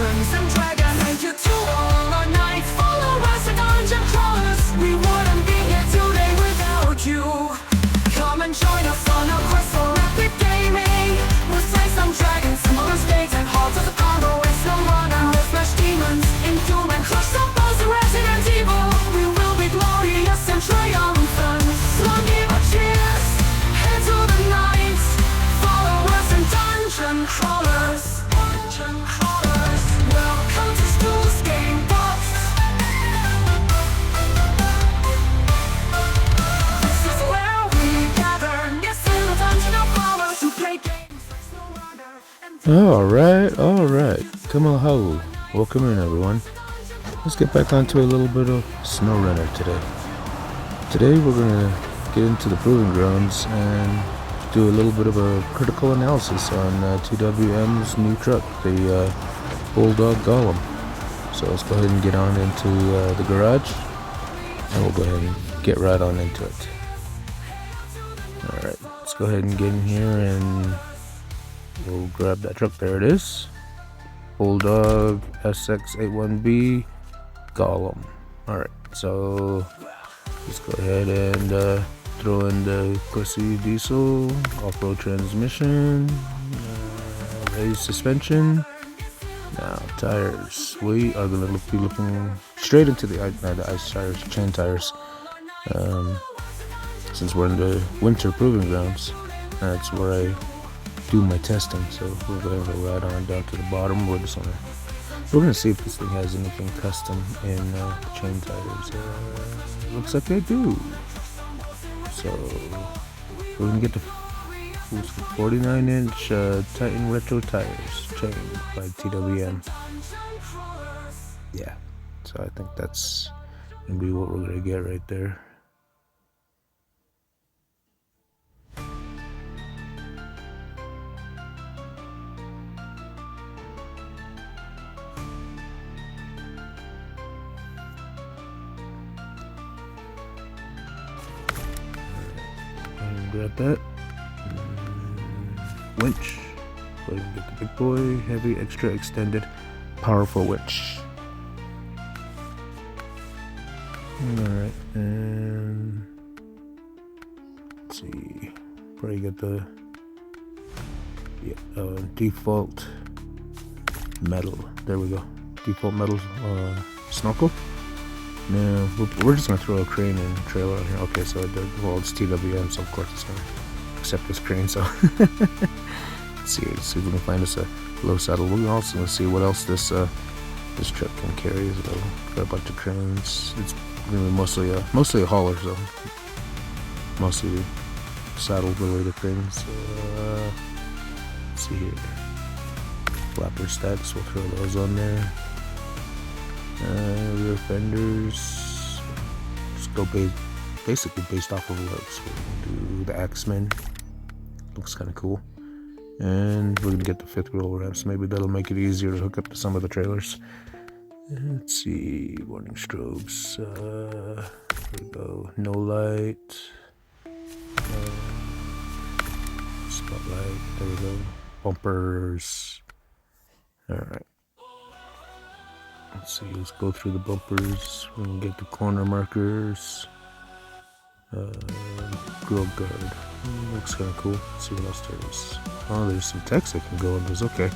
Dungeons and Dragons. Thank you to all our night followers and dungeon crawlers. We wouldn't be here today without you. Come and join us on our quest for epic gaming. We'll slay some dragons, some other states, and hearts of the combo with Snowrunner. We'll smash demons in Doom and crush some boss in Resident Evil. We will be glorious and triumphant. Long give our cheers, head to the night. Follow us and dungeon crawlers. Dungeon crawlers. Welcome to Stu'sGamebox. This is where we gather. Yes, in the dungeon of crawlers to play games like Snowrunner and Alright. Come on, ho. Welcome in, everyone. Let's get back onto a little bit of Snowrunner today. Today we're gonna get into the proving grounds and do a little bit of a critical analysis on TWM's new truck, the Bulldog Golem. So let's go ahead and get on into the garage, and we'll go ahead and get right on into it. Alright, let's go ahead and get in here and we'll grab that truck. There it is. Bulldog SX81B Golem. Alright, so let's go ahead and throw in the pussy diesel, off-road transmission, raised suspension. Now tires. We are going to be looking straight into the ice tires, chain tires. Since we're in the winter proving grounds, that's where I do my testing. So we're going to go right on down to the bottom. We're going to see if this thing has anything custom in chain tires. Looks like they do. So we're going to get the 49-inch Titan Retro tires, chain by TWM. Yeah, so I think that's going to be what we're going to get right there. Grab that. Winch. Go ahead and get the big boy, heavy, extra extended, powerful winch. Alright, and let's see. Probably get the default metal. There we go. Default metal snorkel. Now we're just gonna throw a crane and trailer on here. Okay, so it's TWM, so of course it's gonna accept this crane. So let's see if we can find us a low saddle. We're also gonna see what else this truck can carry as well. Got a bunch of cranes. It's gonna be mostly a hauler, so mostly saddle related cranes. Let's see here. Flapper stacks. We'll throw those on there. Rear fenders, just go basically based off of legs. We're gonna do the Axeman, looks kind of cool, and we're gonna get the 5th wheel ramps. Maybe that'll make it easier to hook up to some of the trailers. Let's see, warning strobes. There we go. No light, spotlight. There we go. Bumpers. All right. Let's see, let's go through the bumpers. We can get the corner markers. Grill guard. Looks kind of cool. Let's see what else there is. Oh, there's some text that can go in this. Okay.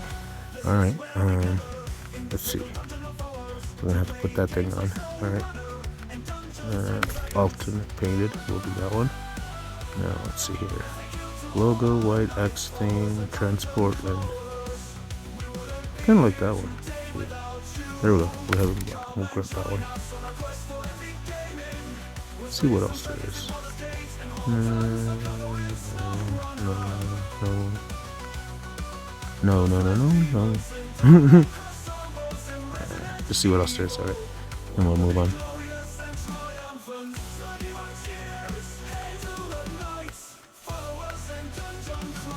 Alright. Let's see. We're going to have to put that thing on. Alright. Alternate painted. We'll do that one. Now, let's see here. Logo, white, X theme, transport, and kind of like that one. There we go. We'll grab that one. Let's see what else there is. No. Just see what else there is. Alright. And we'll move on.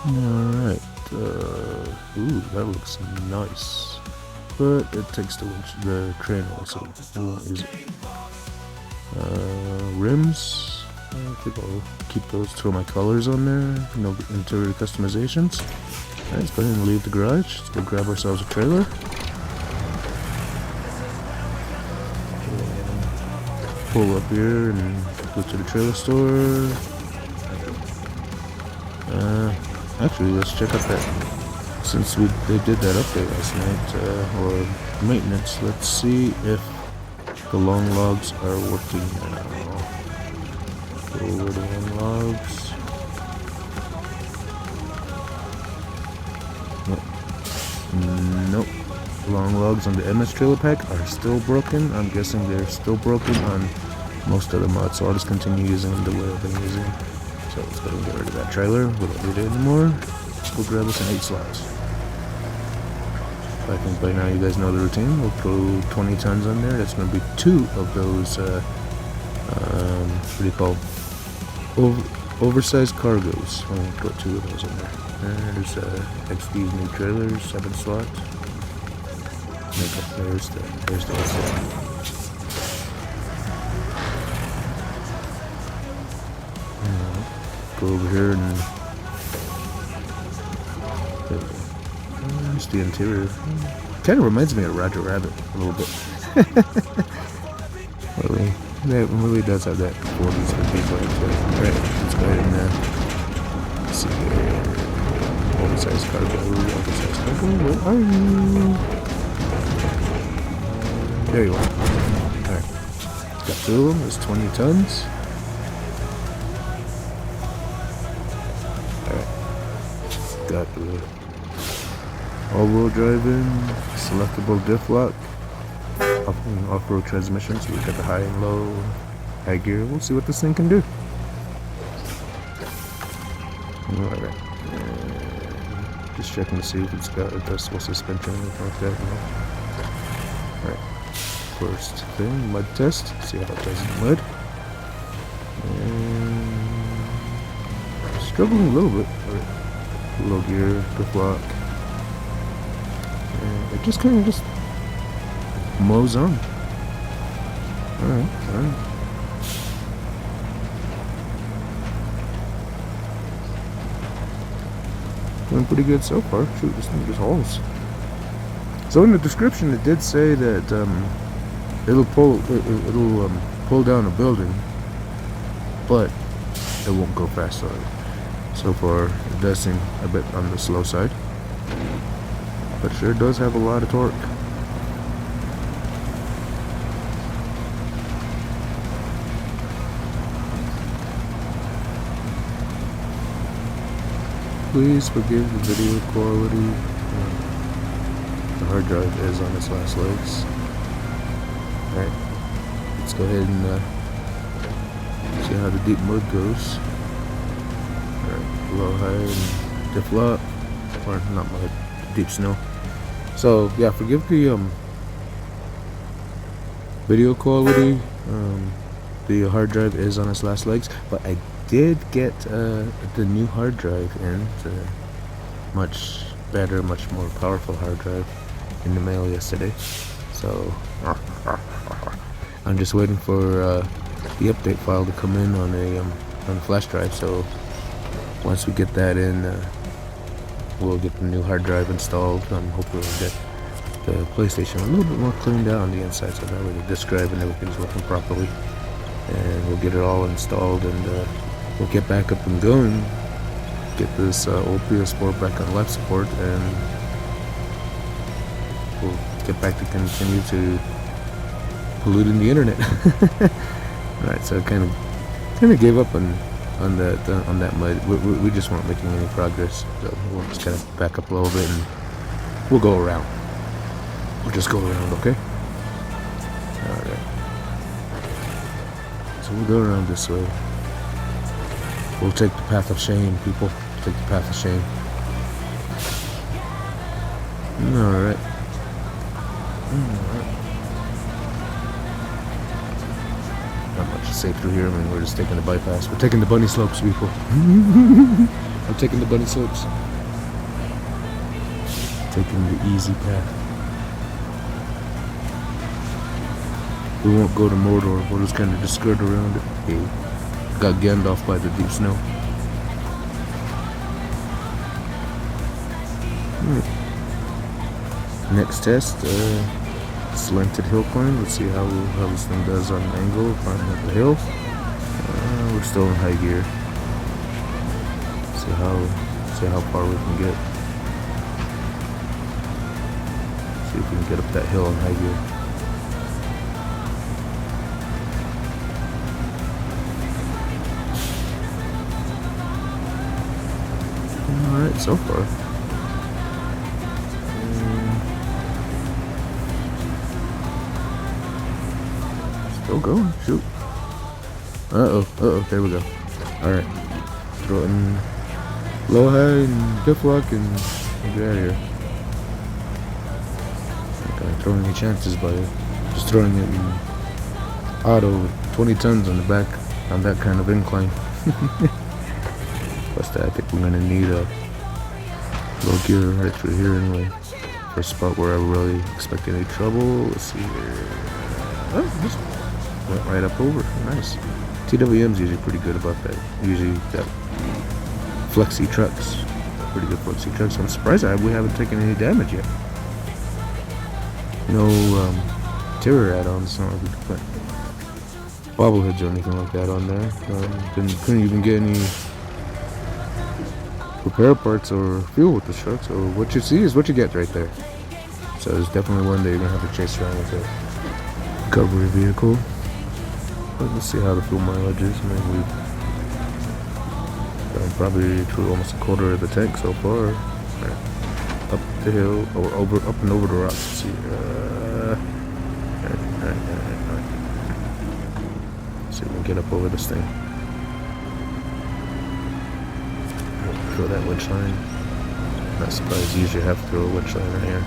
Alright. Ooh, that looks nice. But it takes the crane also. We'll use it. Rims. I think I'll keep those, throw my colors on there. No interior customizations. Alright, let's go ahead and leave the garage. Let's go grab ourselves a trailer. pull up here and go to the trailer store. Actually, let's check out that, since they did that update last night, or maintenance. Let's see if the long logs are working now. Go over to long logs. Nope. Long logs on the MS trailer pack are still broken. I'm guessing they're still broken on most of the mods, so I'll just continue using them the way I've been using. So let's go and get rid of that trailer. We don't need it anymore. Let's go grab us an 8 slots. I think by now you guys know the routine. We'll throw 20 tons on there. That's going to be 2 of those, what do you call them? Oversized cargoes. I'm going to put 2 of those in there. There's XD's new trailers, 7 slots. There's the go over here and there's the interior. Kind of reminds me of Roger Rabbit a little bit. Really, that really does have that 40s feel to it. Alright, let's go ahead and see here. Oversized cargo, where are you? There you are. Alright, got 2 of them. There's 20 tons. Got the all-wheel driving, selectable diff lock, off-road transmission, so we got the high and low, high gear. We'll see what this thing can do. Alright, just checking to see if it's got adjustable suspension or anything like that. Alright, first thing, mud test, see how it does in mud. And struggling a little bit. Alright. Low gear, diff lock, and it just kind of just mows on. Alright. Doing pretty good so far. Shoot, this thing just hauls. So in the description it did say that it'll pull down a building, but it won't go fast on it. So far, it does seem a bit on the slow side, but sure does have a lot of torque. Please forgive the video quality. The hard drive is on its last legs. Alright, let's go ahead and see how the deep mud goes. Low, high, and diff lock, or not mud, deep snow. So yeah, forgive the video quality. The hard drive is on its last legs, but I did get the new hard drive in. It's a much better, much more powerful hard drive in the mail yesterday. So I'm just waiting for the update file to come in on a flash drive. So once we get that in, we'll get the new hard drive installed. Hopefully we'll get the PlayStation a little bit more cleaned out on the inside, so that way the disk drive and everything's working properly. And we'll get it all installed, and we'll get back up and going. Get this old PS4 back on life support, and we'll get back to continue to polluting the internet. Alright, so I kind of gave up on that mud. We just weren't making any progress, so we'll just kind of back up a little bit and we'll go around. We'll just go around, okay? Alright. So we'll go around this way. We'll take the path of shame, people. Take the path of shame. Alright. Not much safe through here. I mean, we're just taking the bypass. We're taking the bunny slopes, people. I'm taking the bunny slopes. Taking the easy path. We won't go to Mordor. We'll just kind of skirt around it. Hey, got Gandalf by the deep snow. Next test, slanted hill climb. Let's see how this thing does on an angle climbing up the hill. We're still in high gear. See how far we can get. See if we can get up that hill in high gear. Alright, so far. Still going, shoot. Uh-oh, there we go. Alright. Throw it in low, high, and diff lock, and get out of here. Not gonna throw any chances by just throwing it in auto with 20 tons on the back on that kind of incline. Plus that, I think we're gonna need a low gear right through here anyway. For a spot where I really expect any trouble. Let's see here. Oh, just went right up over. Nice. TWM's usually pretty good about that. Usually got flexy trucks. Pretty good flexy trucks. I'm surprised we haven't taken any damage yet. No terror add-ons, not really put bobbleheads or anything like that on there. Couldn't even get any repair parts or fuel with the truck, so what you see is what you get right there. So there's definitely one day you're gonna have to chase around with a recovery vehicle. But let's see how the fuel mileage is. I mean, we've gone probably through almost a quarter of the tank so far. Right. Up the hill, or up and over the rocks. Let's see. Alright. See if we can get up over this thing. Throw that winch line. Not surprised you usually have to throw a winch line right here.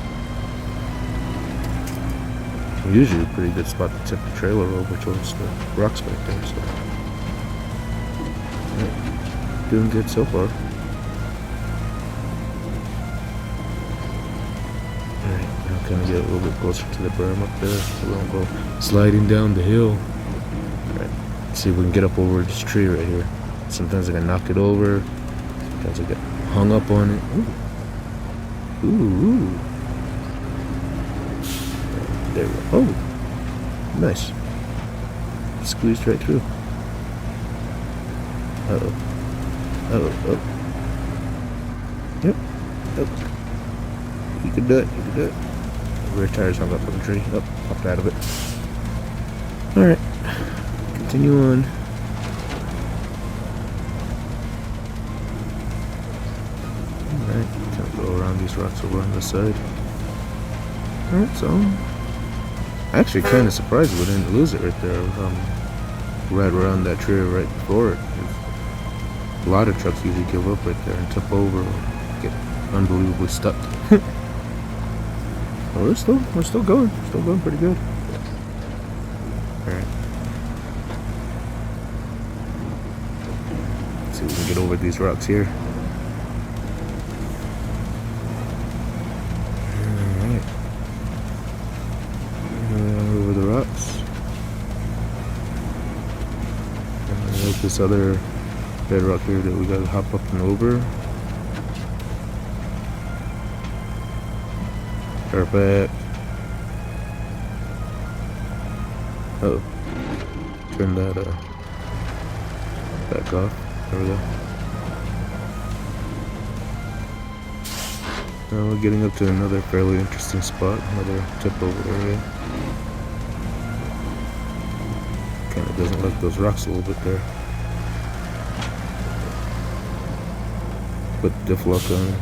Usually a pretty good spot to tip the trailer over towards the rocks back there. So yeah, doing good so far. Alright, now kind of get a little bit closer to the berm up there so we don't go sliding down the hill. Alright, let's see if we can get up over this tree right here. Sometimes I can knock it over. Sometimes I get hung up on it. Ooh. Ooh. There we go. Oh, nice. Squeezed right through. Uh-oh. Oh. Yep. You can do it. Rear tire's hung up on the tree. Oh, popped out of it. Alright. Continue on. Alright. Gonna go around these rocks over on the side. Alright, so actually kind of surprised we didn't lose it right there. Right around that tree right before it. A lot of trucks usually give up right there and tip over or get unbelievably stuck. Well, we're still going pretty good. Alright. Let's see if we can get over these rocks here. Over the rocks. And then there's this other bedrock here that we gotta hop up and over. Perfect. Oh. Turn that back off. There we go. Now we're getting up to another fairly interesting spot, another tip over area. Kind of doesn't like those rocks a little bit there. Put the diff lock on.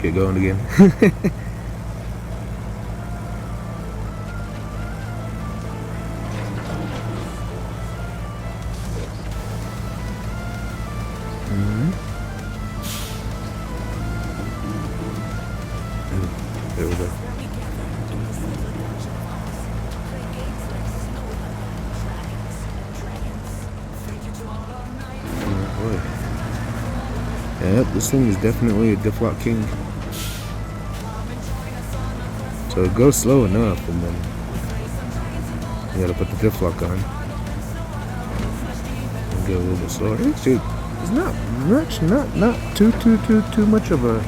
Get going again. There we go. Yep, this thing is definitely a diff lock king. So it goes slow enough, and then you gotta put the diff lock on and go a little bit slower. Actually, it's not much, not too much of a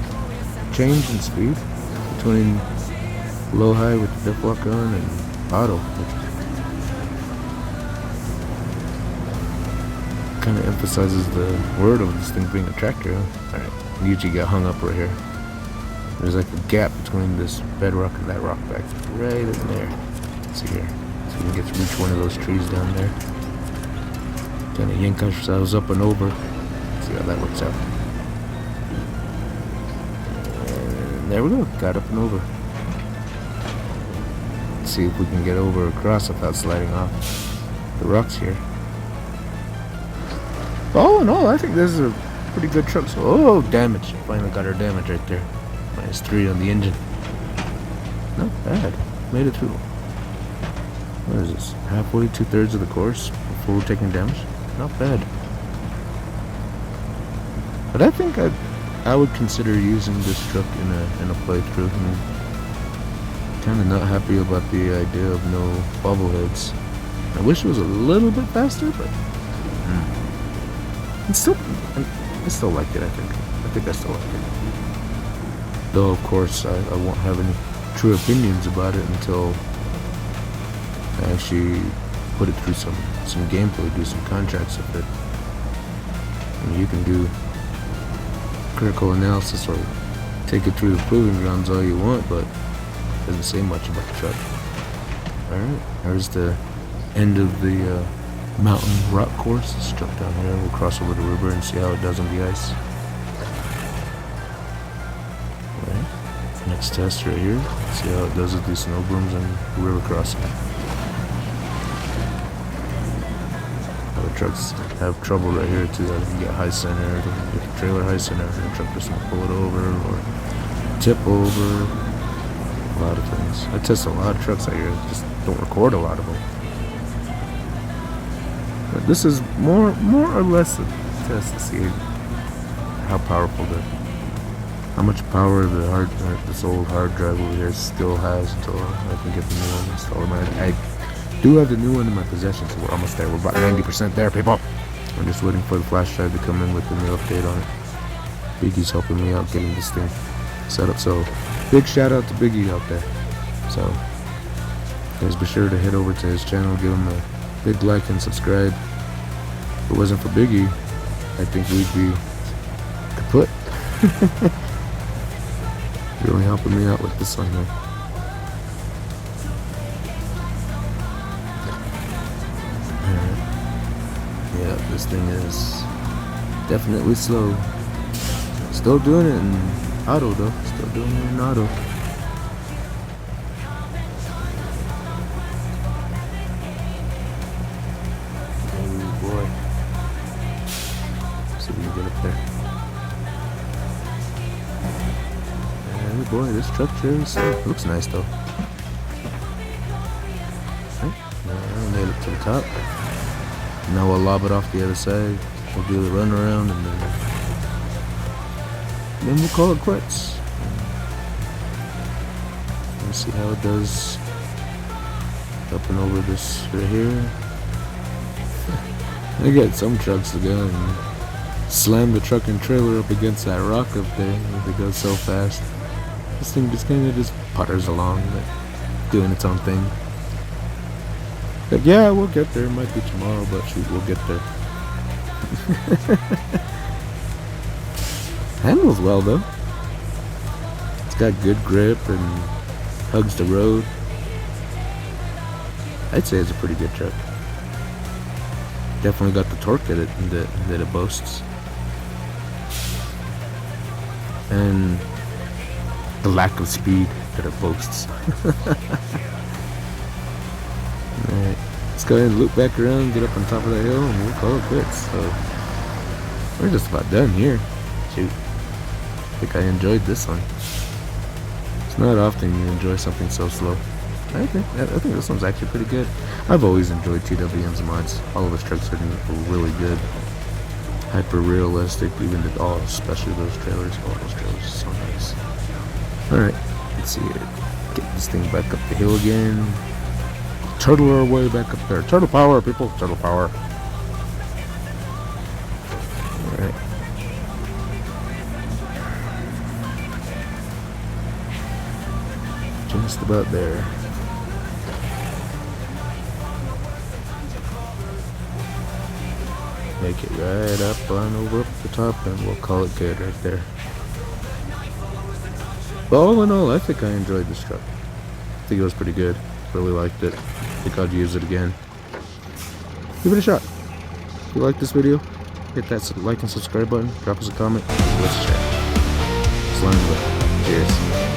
change in speed between low high with the diff lock on and auto, which kind of emphasizes the word of this thing being a tractor. Alright, usually get hung up right here. There's like a gap between this bedrock and that rock back, right in there. Let's see here, so we can get to reach one of those trees down there. Kind of yank ourselves up and over. See how that works out. And there we go, got up and over. Let's see if we can get over across without sliding off the rocks here. All in all, I think this is a pretty good truck. So, oh, damage. Finally got our damage right there. -3 on the engine. Not bad. Made it through. What is this? Halfway, 2/3 of the course before we're taking damage. Not bad. But I think I would consider using this truck in a playthrough. I'm kind of not happy about the idea of no bubble heads. I wish it was a little bit faster, but I still like it. I think I still like it. Though of course I won't have any true opinions about it until I actually put it through some gameplay, do some contracts with it. I mean, you can do critical analysis or take it through the proving grounds all you want, but it doesn't say much about the truck. Alright, there's the end of the mountain rock course. Let's jump down here. We'll cross over the river and see how it does on the ice. Alright, next test right here. See how it does with these snow brooms and river crossing. Other trucks have trouble right here too. They can get high center, they can get the trailer high center, and the truck just won't pull it over or tip over. A lot of things. I test a lot of trucks out here, just don't record a lot of them. But this is more or less a test to see how powerful how much power this old hard drive over here still has until I can get the new one installed. I do have the new one in my possession, so we're almost there. We're about 90% there, people. I'm just waiting for the flash drive to come in with the new update on it. Biggie's helping me out getting this thing set up, so big shout out to Biggie out there. So guys, be sure to head over to his channel, give him a big like and subscribe. If it wasn't for Biggie, I think we'd be kaput. Really helping me out with this one here. Alright. Yeah, this thing is definitely slow. Still doing it in auto though. Still doing it in auto. Boy, this truck sure is looks nice though. Right, now made it to the top. Now we'll lob it off the other side. We'll do the run around and then we'll call it quits. Let's see how it does up and over this right here. I get some trucks to go and slam the truck and trailer up against that rock up there. It goes so fast. This thing just kind of just putters along, like, doing its own thing. Like, yeah, we'll get there. It might be tomorrow, but shoot, we'll get there. Handles well, though. It's got good grip and hugs the road. I'd say it's a pretty good truck. Definitely got the torque that it boasts. And the lack of speed that it boasts. Alright, let's go ahead and loop back around, get up on top of that hill, and we'll call it quits. So, we're just about done here. Shoot. I think I enjoyed this one. It's not often you enjoy something so slow. I think this one's actually pretty good. I've always enjoyed TWM's mods. All of his trucks are really good. Hyper realistic, especially those trailers. All those trailers are so nice. Alright, let's see it. Get this thing back up the hill again. Turtle our way back up there. Turtle power, people. Turtle power. Alright. Just about there. Make it right up on over up the top, and we'll call it good right there. But all in all, I think I enjoyed this truck. I think it was pretty good. Really liked it. I think I'd use it again. Give it a shot. If you like this video, hit that like and subscribe button. Drop us a comment. Let's chat. Cheers.